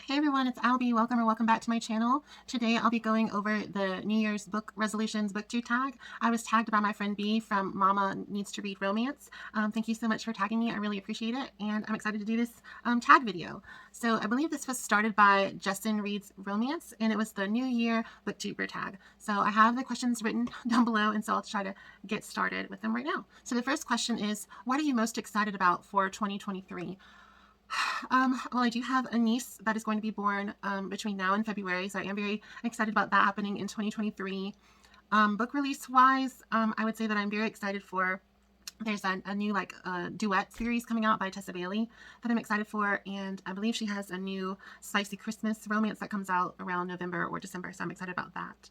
Hey everyone, it's Albie. Welcome back to my channel. Today I'll be going over the New Year's book resolutions booktube tag. I was tagged by my friend B from Mama Needs to Read Romance. Thank you so much for tagging me. I really appreciate it, and I'm excited to do this tag video. So I believe this was started by Justin Reads Romance, and it was the New Year Booktuber tag. So I have the questions written down below, and so I'll try to get started with them right now. So the first question is, what are you most excited about for 2023? Well, I do have a niece that is going to be born between now and February, so I am very excited about that happening in 2023. Book release wise, I would say that I'm very excited for. There's a new duet series coming out by Tessa Bailey that I'm excited for, and I believe she has a new spicy Christmas romance that comes out around November or December, so I'm excited about that.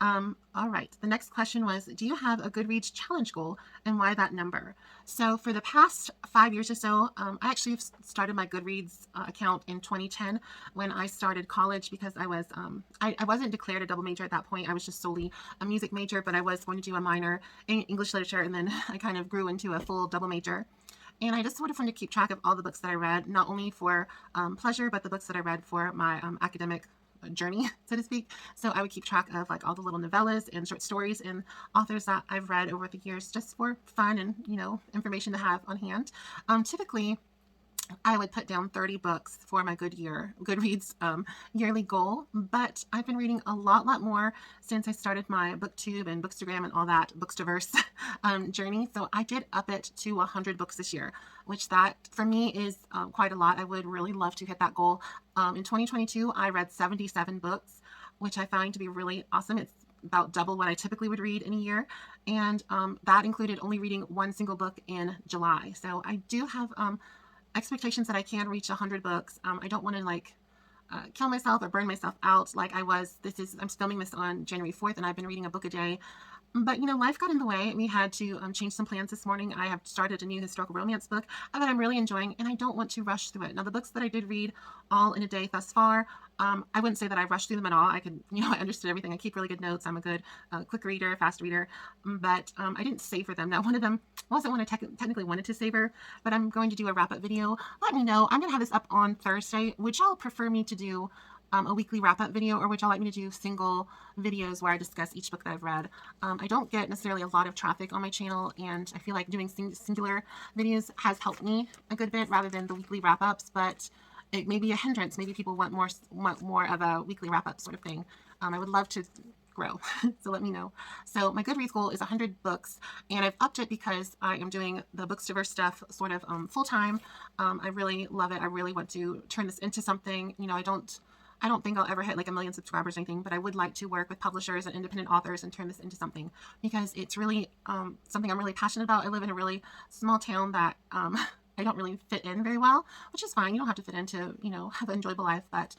All right, the next question was, do you have a Goodreads Challenge goal, and why that number? So for the past 5 years or so, I actually started my Goodreads account in 2010 when I started college, because I wasn't declared a double major at that point. I was just solely a music major, but I was going to do a minor in English literature, and then I kind of grew into a full double major. And I just sort of wanted to keep track of all the books that I read, not only for pleasure, but the books that I read for my academic journey, so to speak. So I would keep track of like all the little novellas and short stories and authors that I've read over the years, just for fun and, information to have on hand. Typically, I would put down 30 books for my Goodreads yearly goal, but I've been reading a lot more since I started my Booktube and Bookstagram and all that Bookstaverse journey. So I did up it to 100 books this year, which that for me is quite a lot. I would really love to hit that goal. In 2022, I read 77 books, which I find to be really awesome. It's about double what I typically would read in a year, and that included only reading one single book in July. So I do have expectations that I can reach 100 books. I don't want to kill myself or burn myself out like I was. I'm filming this on January 4th, and I've been reading a book a day. But, life got in the way. We had to change some plans this morning. I have started a new historical romance book that I'm really enjoying, and I don't want to rush through it. Now, the books that I did read all in a day thus far, I wouldn't say that I rushed through them at all. I could, I understood everything. I keep really good notes. I'm a good quick reader, fast reader, but I didn't savor them. Now, one of them wasn't one I technically wanted to savor, but I'm going to do a wrap-up video. Let me know. I'm going to have this up on Thursday. Would y'all prefer me to do a weekly wrap-up video, or would y'all like me to do single videos where I discuss each book that I've read? I don't get necessarily a lot of traffic on my channel, and I feel like doing singular videos has helped me a good bit rather than the weekly wrap-ups, but it may be a hindrance. Maybe people want more of a weekly wrap-up sort of thing. I would love to grow, so let me know. So my Goodreads goal is 100 books, and I've upped it because I am doing the Booktuber stuff sort of full-time. I really love it. I really want to turn this into something. I don't think I'll ever hit like 1 million subscribers or anything, but I would like to work with publishers and independent authors and turn this into something, because it's really something I'm really passionate about. I live in a really small town that I don't really fit in very well, which is fine. You don't have to fit in to, have an enjoyable life, but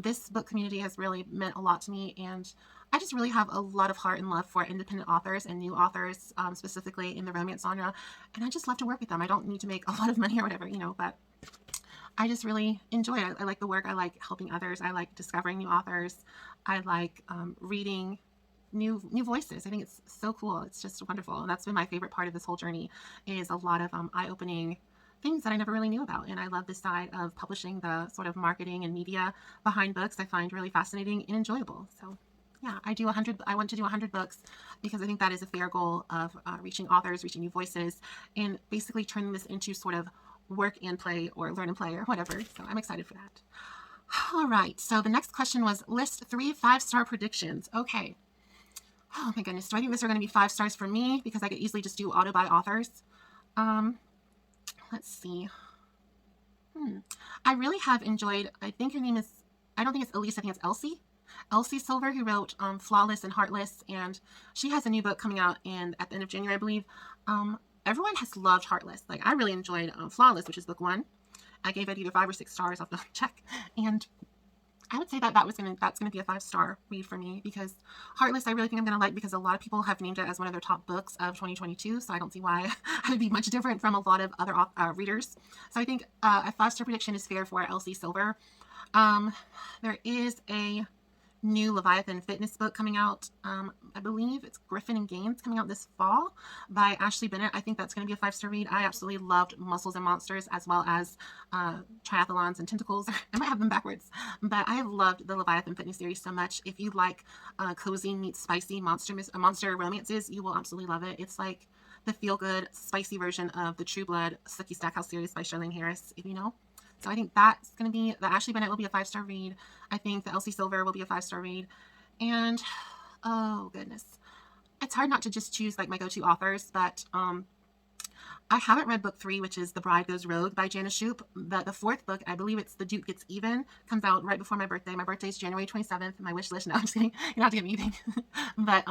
this book community has really meant a lot to me, and I just really have a lot of heart and love for independent authors and new authors, specifically in the romance genre, and I just love to work with them. I don't need to make a lot of money or whatever, but I just really enjoy it. I like the work. I like helping others. I like discovering new authors. I like reading new voices. I think it's so cool. It's just wonderful. And that's been my favorite part of this whole journey, is a lot of eye-opening things that I never really knew about. And I love this side of publishing, the sort of marketing and media behind books. I find really fascinating and enjoyable. So yeah, I want to do 100 books because I think that is a fair goal of reaching authors, reaching new voices, and basically turning this into sort of work and play, or learn and play, or whatever. So I'm excited for that. All right, so the next question was, list 3 5-star predictions. Okay. Oh my goodness, do I think these are going to be 5 stars for me? Because I could easily just do auto buy authors. Let's see. I really have enjoyed, I think her name is, I don't think it's Elise, I think it's Elsie Silver, who wrote Flawless and Heartless, and she has a new book coming out at the end of January, I believe. Everyone has loved Heartless. I really enjoyed Flawless, which is book 1. I gave it either 5 or 6 stars. I'll have to check. And I would say that's gonna be a 5-star read for me, because Heartless I really think I'm gonna like, because a lot of people have named it as one of their top books of 2022. So I don't see why I would be much different from a lot of other readers. So I think a 5-star prediction is fair for Elsie Silver. There is a new Leviathan fitness book coming out. I believe it's Griffin and Gaines coming out this fall by Ashley Bennett. I think that's going to be a 5-star read. I absolutely loved Muscles and Monsters, as well as Triathlons and Tentacles. I might have them backwards, but I have loved the Leviathan fitness series so much. If you like cozy meets spicy monster romances, you will absolutely love it. It's like the feel-good, spicy version of the True Blood Sookie Stackhouse series by Charlene Harris, if you know. So I think that's going to be, the Ashley Bennett will be a 5-star read. I think the Elsie Silver will be a 5-star read. And, oh goodness, it's hard not to just choose like my go-to authors, but I haven't read book 3, which is The Bride Goes Rogue by Janice Shoup. The 4th book, I believe it's The Duke Gets Even, comes out right before my birthday. My birthday is January 27th. My wish list, no, I'm just kidding. You don't have to get me anything. But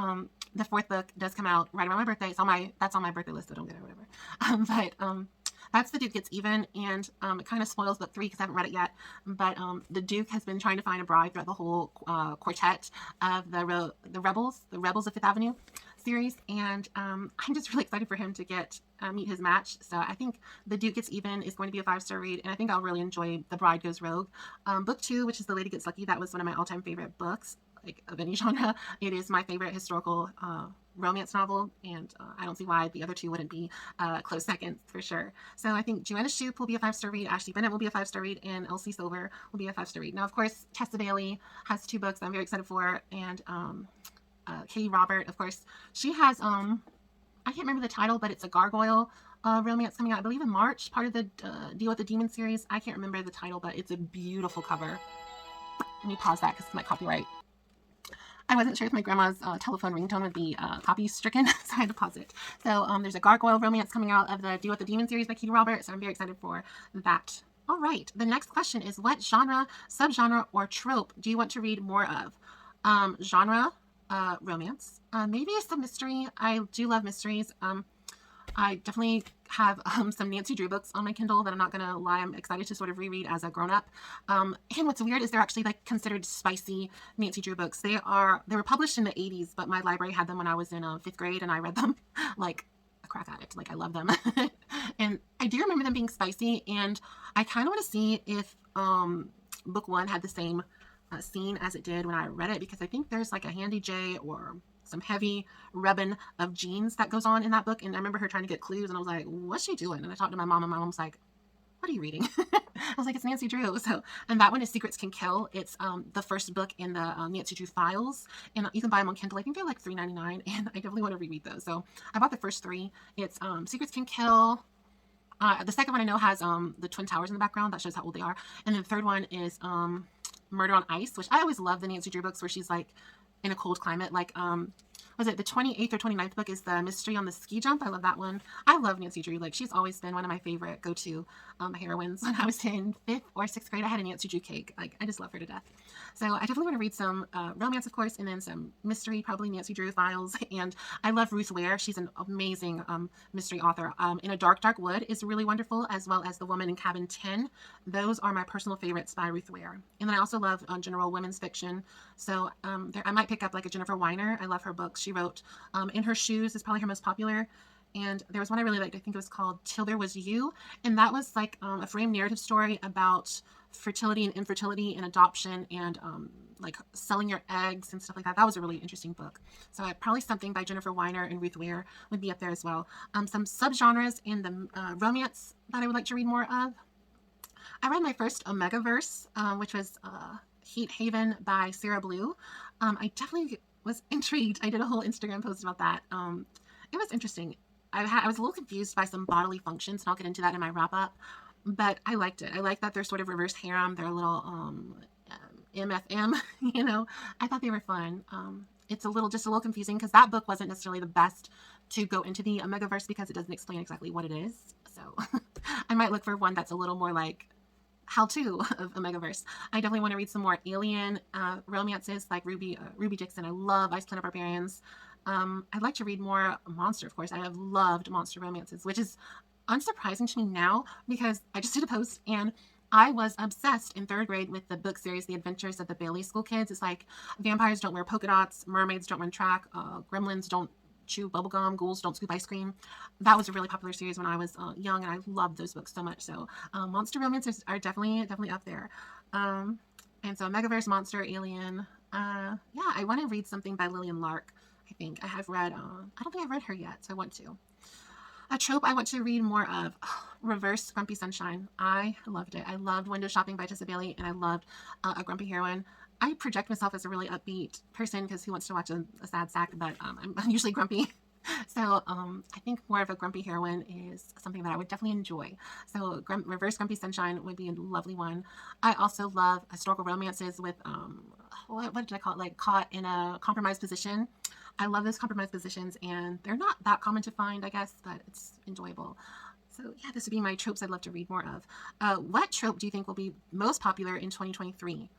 the 4th book does come out right around my birthday. That's on my birthday list, so don't get it or whatever. That's The Duke Gets Even, and it kind of spoils book 3 because I haven't read it yet. But the Duke has been trying to find a bride throughout the whole quartet of the Rebels of Fifth Avenue series, and I'm just really excited for him to get meet his match. So I think The Duke Gets Even is going to be a 5-star read, and I think I'll really enjoy The Bride Goes Rogue. Book 2, which is The Lady Gets Lucky, that was one of my all-time favorite books, like of any genre. It is my favorite historical romance novel, and I don't see why the other two wouldn't be close seconds for sure. So I think Joanna Shoup will be a 5-star read, Ashley Bennett will be a 5-star read, and Elsie Silver will be a 5-star read. Now, of course, Tessa Bailey has 2 books that I'm very excited for, and Katie Robert, of course, she has I can't remember the title, but it's a gargoyle romance coming out, I believe in March, part of the Deal with the Demon series. I can't remember the title, but it's a beautiful cover. Let me pause that because it's my copyright. I wasn't sure if my grandma's telephone ringtone would be copy stricken, so I had to pause it. So there's a gargoyle romance coming out of the Deal with the Demon series by Katie Robert, so I'm very excited for that. All right, the next question is, what genre, subgenre, or trope do you want to read more of? Genre, romance, maybe some mystery. I do love mysteries. I definitely have some Nancy Drew books on my Kindle that I'm not gonna lie, I'm excited to sort of reread as a grown-up. And what's weird is they're actually like considered spicy Nancy Drew books. They were published in the 80s, but my library had them when I was in 5th grade, and I read them like a crack addict. Like, I love them. And I do remember them being spicy, and I kind of want to see if book 1 had the same scene as it did when I read it, because I think there's like a handy J or some heavy rubbing of jeans that goes on in that book. And I remember her trying to get clues, and I was like, what's she doing? And I talked to my mom, and my mom was like, what are you reading? I was like, it's Nancy Drew. So, and that one is Secrets Can Kill. It's the first book in the Nancy Drew files, and you can buy them on Kindle. I think they're like $3.99, and I definitely want to reread those. So I bought the first 3. It's Secrets Can Kill. The second one I know has the Twin Towers in the background. That shows how old they are. And then the third one is Murder on Ice, which I always love the Nancy Drew books where she's like in a cold climate. Like, was it the 28th or 29th book is the Mystery on the Ski Jump? I love that one. I love Nancy Drew. Like, she's always been one of my favorite go-to heroines. When I was in 5th or 6th grade, I had a Nancy Drew cake. Like, I just love her to death. So I definitely want to read some romance, of course, and then some mystery, probably Nancy Drew files. And I love Ruth Ware. She's an amazing mystery author. In a Dark, Dark Wood is really wonderful, as well as The Woman in Cabin 10. Those are my personal favorites by Ruth Ware. And then I also love general women's fiction. So I might pick up like a Jennifer Weiner. I love her books. She wrote In Her Shoes is probably her most popular. And there was one I really liked. I think it was called Till There Was You. And that was like a framed narrative story about fertility and infertility and adoption and like selling your eggs and stuff like that. That was a really interesting book. So probably something by Jennifer Weiner and Ruth Ware would be up there as well. Some subgenres in the romance that I would like to read more of. I read my first Omegaverse, which was Heat Haven by Sarah Blue. I definitely was intrigued. I did a whole Instagram post about that. It was interesting. I was a little confused by some bodily functions, and I'll get into that in my wrap-up, but I liked it. I like that they're sort of reverse harem. They're a little MFM, you know. I thought they were fun. It's just a little confusing because that book wasn't necessarily the best to go into the Omegaverse because it doesn't explain exactly what it is. So I might look for one that's a little more like how-to of Omegaverse. I definitely want to read some more alien romances like Ruby Dixon. I love Ice Planet Barbarians. I'd like to read more monster, of course. I have loved monster romances, which is unsurprising to me now because I just did a post and I was obsessed in 3rd grade with the book series, The Adventures of the Bailey School Kids. It's like vampires don't wear polka dots, mermaids don't run track, gremlins don't chew bubblegum, ghouls don't scoop ice cream. That was a really popular series when I was young, and I loved those books so much. So monster romances are definitely up there. And so Megaverse, monster, alien, Yeah, I want to read something by Lillian Lark. I think I have read, I don't think I've read her yet, so I want to. A trope I want to read more of, Reverse Grumpy Sunshine. I loved it. I loved Window Shopping by Tessa Bailey, and I loved A Grumpy Heroine. I project myself as a really upbeat person because who wants to watch a sad sack, but I'm usually grumpy. So I think more of a grumpy heroine is something that I would definitely enjoy. So Reverse Grumpy Sunshine would be a lovely one. I also love historical romances with, what did I call it? Like Caught in a Compromised Position. I love those compromised positions, and they're not that common to find, I guess, but it's enjoyable. So yeah, this would be my tropes I'd love to read more of. What trope do you think will be most popular in 2023?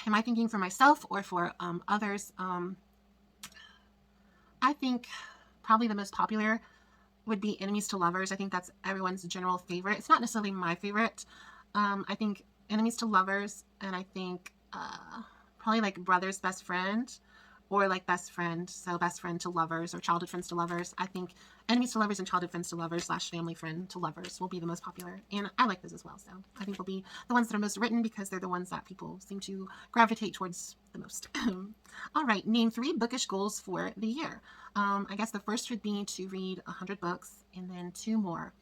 Am I thinking for myself or for others? I think probably the most popular would be enemies to lovers. I think that's everyone's general favorite. It's not necessarily my favorite. I think enemies to lovers, and I think probably like brother's best friend, or like best friend, so best friend to lovers or childhood friends to lovers. I think enemies to lovers and childhood friends to lovers / family friend to lovers will be the most popular, and I like those as well. So I think will be the ones that are most written because they're the ones that people seem to gravitate towards the most. All right, name 3 bookish goals for the year. I guess the first would be to read 100 books, and then 2 more.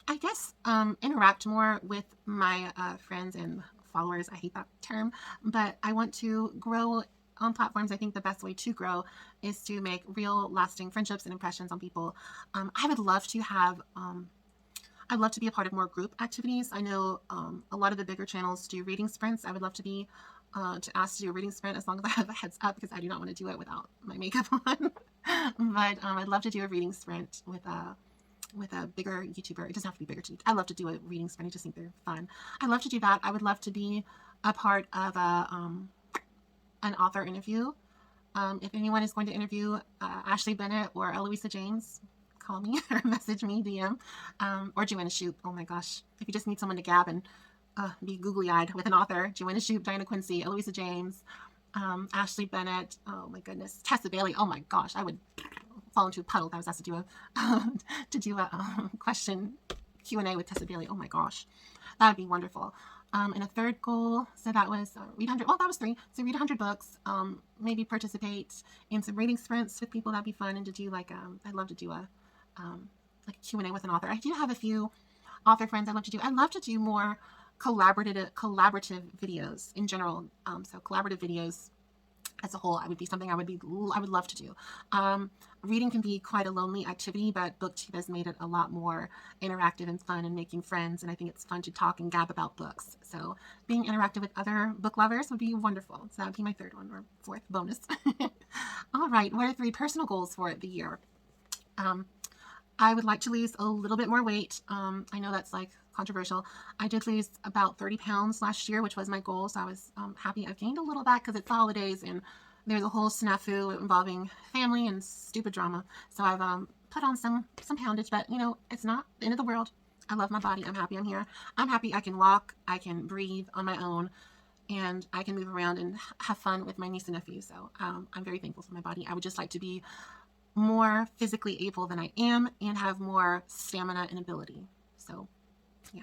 I guess interact more with my friends and followers. I hate that term, but I want to grow on platforms. I think the best way to grow is to make real lasting friendships and impressions on people. I would love to have, I'd love to be a part of more group activities. I know a lot of the bigger channels do reading sprints. I would love to be asked to do a reading sprint as long as I have a heads up, because I do not want to do it without my makeup on. But I'd love to do a reading sprint with a bigger YouTuber. It doesn't have to be bigger. I love to do a reading sprint. I just think they're fun. I love to do that. I would love to be a part of an author interview. If anyone is going to interview Ashley Bennett or Eloisa James, call me or message me, DM, or Joanna Shoup. Oh my gosh. If you just need someone to gab and be googly-eyed with an author, Joanna Shoup, Diana Quincy, Eloisa James, Ashley Bennett, oh my goodness, Tessa Bailey. Oh my gosh, I would fall into a puddle if I was asked to do a question Q&A with Tessa Bailey. Oh my gosh, that would be wonderful. And a third goal, so that was read 100. Well, that was 3. So read 100 books. Maybe participate in some reading sprints with people. That'd be fun. And to do like I'd love to do a like a Q&A with an author. I do have a few author friends I'd love to do. I'd love to do more collaborative videos in general. So collaborative videos as a whole, I would be something I would love to do. Reading can be quite a lonely activity, but Booktube has made it a lot more interactive and fun and making friends, and I think it's fun to talk and gab about books. So being interactive with other book lovers would be wonderful. So that would be my 3rd one, or 4th bonus. All right, what are 3 personal goals for the year? I would like to lose a little bit more weight. I know that's like controversial. I did lose about 30 pounds last year, which was my goal. So I was happy. I've gained a little back because it's holidays and there's a whole snafu involving family and stupid drama. So I've put on some poundage, but you know, it's not the end of the world. I love my body. I'm happy I'm here. I'm happy I can walk, I can breathe on my own, and I can move around and have fun with my niece and nephew. So I'm very thankful for my body. I would just like to be more physically able than I am and have more stamina and ability. So yeah,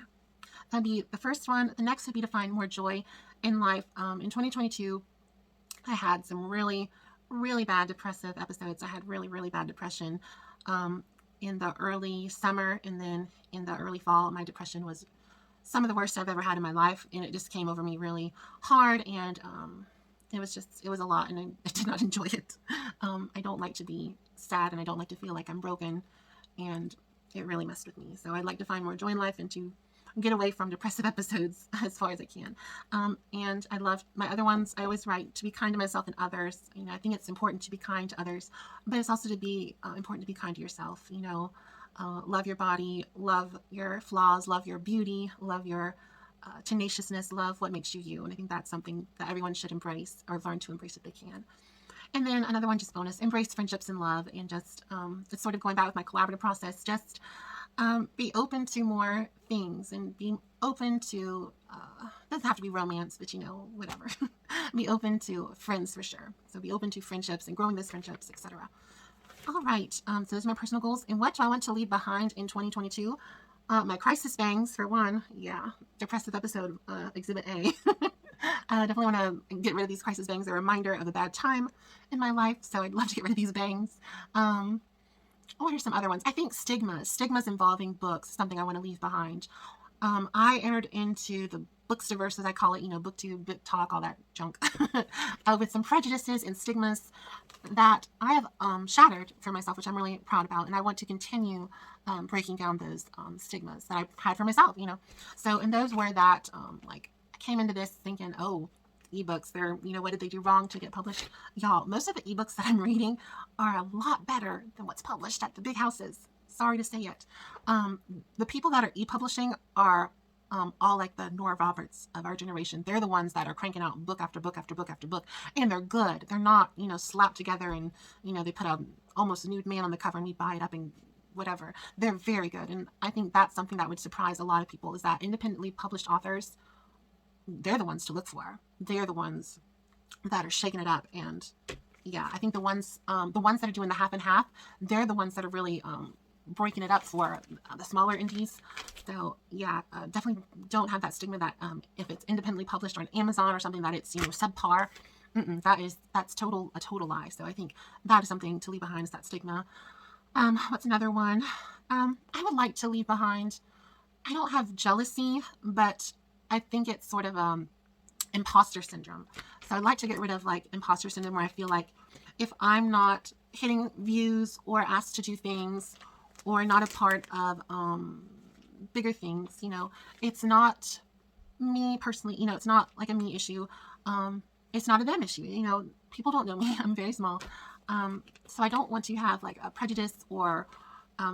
that'd be the first one. The next would be to find more joy in life. In 2022, I had some really, really bad depressive episodes. I had really, really bad depression in the early summer, and then in the early fall. My depression was some of the worst I've ever had in my life, and it just came over me really hard, and it was a lot, and I did not enjoy it. I don't like to be sad, and I don't like to feel like I'm broken, and it really messed with me. So I'd like to find more joy in life and to get away from depressive episodes as far as I can. And I love my other ones. I always write to be kind to myself and others. You know, I think it's important to be kind to others, but it's also to be important to be kind to yourself. You know, love your body, love your flaws, love your beauty, love your tenaciousness, love what makes you you. And I think that's something that everyone should embrace, or learn to embrace if they can. And then another one, just bonus, embrace friendships and love, and just it's sort of going back with my collaborative process. Just be open to more things, and be open to doesn't have to be romance, but you know, whatever. Be open to friends for sure. So be open to friendships and growing those friendships, etc. All right. So those are my personal goals. And what do I want to leave behind in 2022? My crisis bangs, for one. Yeah, depressive episode, exhibit A. I definitely want to get rid of these crisis bangs. They're a reminder of a bad time in my life, so I'd love to get rid of these bangs. What are some other ones? I think stigmas involving books, something I want to leave behind. I entered into the Booktuber, as I call it, booktube, book talk, all that junk, with some prejudices and stigmas that I have shattered for myself, which I'm really proud about, and I want to continue breaking down those stigmas that I had for myself, So, and those were that, like, I came into this thinking, oh, ebooks, they're, what did they do wrong to get published? Y'all, most of the ebooks that I'm reading are a lot better than what's published at the big houses. Sorry to say it. The people that are e-publishing are all like the Nora Roberts of our generation. They're the ones that are cranking out book after book after book after book, and they're good. They're not, slapped together and, they put a almost nude man on the cover and we buy it up and whatever. They're very good, and I think that's something that would surprise a lot of people, is that independently published authors, they're the ones to look for. They're the ones that are shaking it up, and yeah, I think the ones that are doing the half and half, they're the ones that are really breaking it up for the smaller indies. So yeah, definitely don't have that stigma that if it's independently published on Amazon or something, that it's subpar. That's a total lie. So I think that is something to leave behind, is that stigma. What's another one? I would like to leave behind, I don't have jealousy, but I think it's sort of imposter syndrome. So I'd like to get rid of like imposter syndrome, where I feel like if I'm not hitting views or asked to do things or not a part of bigger things, it's not me personally, it's not like a me issue. It's not a them issue. People don't know me. I'm very small. So I don't want to have like a prejudice or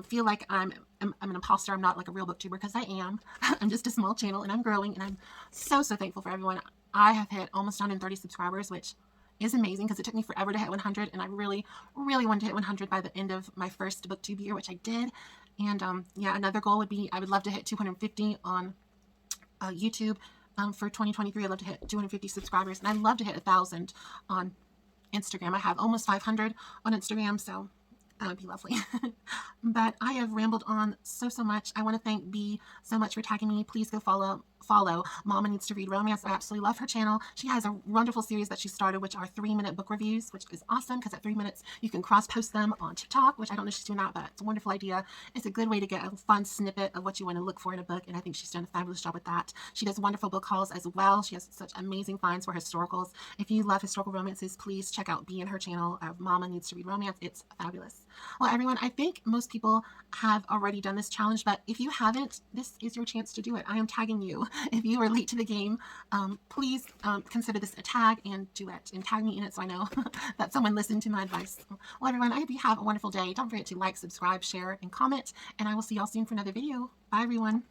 feel like I'm an imposter. I'm not like a real booktuber, because I am. I'm just a small channel and I'm growing, and I'm so thankful for everyone. I have hit almost 130 subscribers, which is amazing because it took me forever to hit 100, and I really wanted to hit 100 by the end of my first booktube year, which I did. And yeah, another goal would be, I would love to hit 250 on YouTube. For 2023, I'd love to hit 250 subscribers, and I'd love to hit 1,000 on Instagram. I have almost 500 on Instagram, so that would be lovely. But I have rambled on so much. I want to thank B so much for tagging me. Please go follow Mama Needs to Read Romance. I absolutely love her channel. She has a wonderful series that she started, which are 3-minute book reviews, which is awesome, because at 3 minutes you can cross-post them on TikTok, which I don't know if she's doing that, but it's a wonderful idea. It's a good way to get a fun snippet of what you want to look for in a book, and I think she's done a fabulous job with that. She does wonderful book hauls as well. She has such amazing finds for historicals. If you love historical romances, please check out B and her channel of Mama Needs to Read Romance. It's fabulous. Well, everyone, I think most people have already done this challenge, but if you haven't, this is your chance to do it. I am tagging you. If you are late to the game, please consider this a tag and do it, and tag me in it so I know that someone listened to my advice. Well, everyone, I hope you have a wonderful day. Don't forget to like, subscribe, share, and comment, and I will see y'all soon for another video. Bye, everyone.